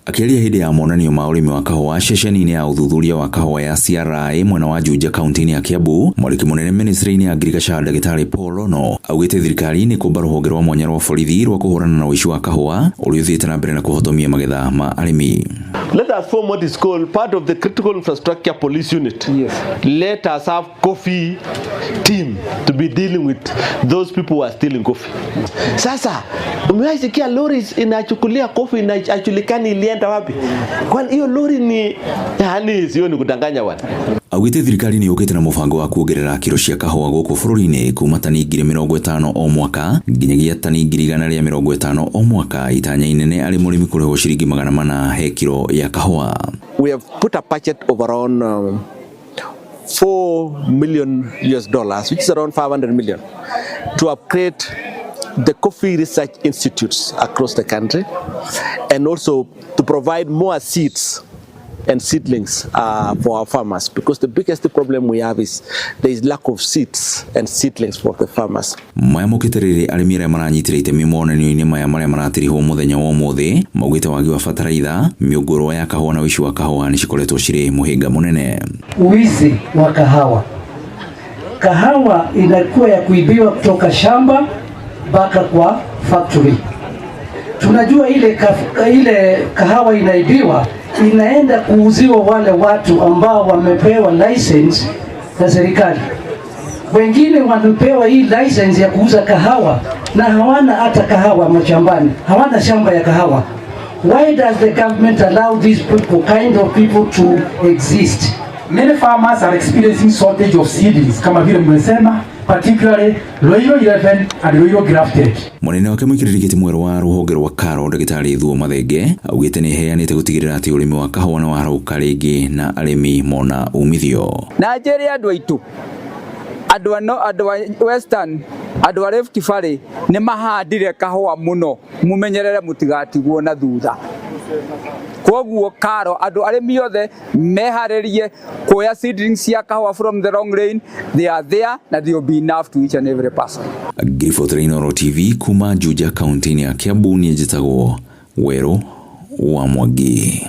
Akiaria hindi ya monanio ma urimi wa kahũa ceceni-inĩ ya ũthuthuria wa kahũa ya CRI mwena wa Juja kaunti-inĩ ya Kiambu, mwandĩki mũnene ministry-inĩ ya Agriculture Ndagĩtarĩ Paul Ono augĩte thirikari nĩ kũmba rũhonge rwa mwanya rwa borithi rwa kũhũrana na ũici wa kahũa ũrĩa ũthiĩte na mbere na kũhotomia magetha ma arĩmi. Let us form what is called part of the critical infrastructure police unit. Yes. Let us have coffee team to be dealing with those people who are stealing coffee. Sasa umewahi sikia lori inachukulia coffee na ajulikani ilienda wapi? Kwani hiyo lori ni yani sio ni kudanganya watu. Augĩte thirikari nĩ yũkĩte na mũbango wa kuongerera kiro cia kahũa gũkũ bũrũri-inĩ kuma tani 50,000 o mwaka nginyagia tani 150,000 o mwaka, itanya inene arĩ mũrĩmi kũrĩhwo ciringi 400 he kiro ya kahũa. We have put a budget of around $4 million, which is around 500 million, to upgrade the coffee research institutes across the country, and also to provide more seeds and seedlings for our farmers, because the biggest problem we have is there is lack of seeds and seedlings for the farmers. Maya mũkĩtarĩrĩ arĩmi arĩa maranyitire itemi monanio-inĩ maya marĩa maratirihwo mũthenya wa ũmũthĩ maugĩte wagi wa bataraitha, mĩũngũrwa ya kahũa na ũici wa kahũa nĩ cikoretwo cirĩ mũhĩnga mũnene. Uici wa kahawa inakuwa ya kuibiwa kutoka shamba mpaka kwa factory. Tunajua ile kahawa inaibiwa inaenda kuuziwa wale watu ambao wamepewa license na serikali. Wengine wamepewa hii license ya kuuza kahawa na hawana hata kahawa mashambani, hawana shamba ya kahawa. Why does the government allow these kind of people to exist? Many farmers are experiencing shortage of seedlings kama vile mmesema, particularly Roiro 11 and Roiro grafted. Mũnene wake mũikĩrĩri gĩtĩ mwerũ wa rũhonge rwa Karo Ndagĩtarĩ Thuo Mathenge augĩte nĩ heanĩte gũtigĩrĩra atĩ ũrĩmi wa kahũa nĩ warauka rĩngĩ na arĩmi mona umithio. Na njĩra andũ aitũ andũ a Western, andũ a Rift Valley nĩ mahandire kahũa mũno, mumenyerere mũtigatigwo na thutha. Koguo Karo andũ arĩmi othe meharĩrie kuoya seedlings cia kahũa from the long range. They are there and they will be enough to each and every person. Thirikari TV kuma Juja kaunti-inĩ ya Kiambu, niĩ njĩtagwo Werũ wa Mwangi.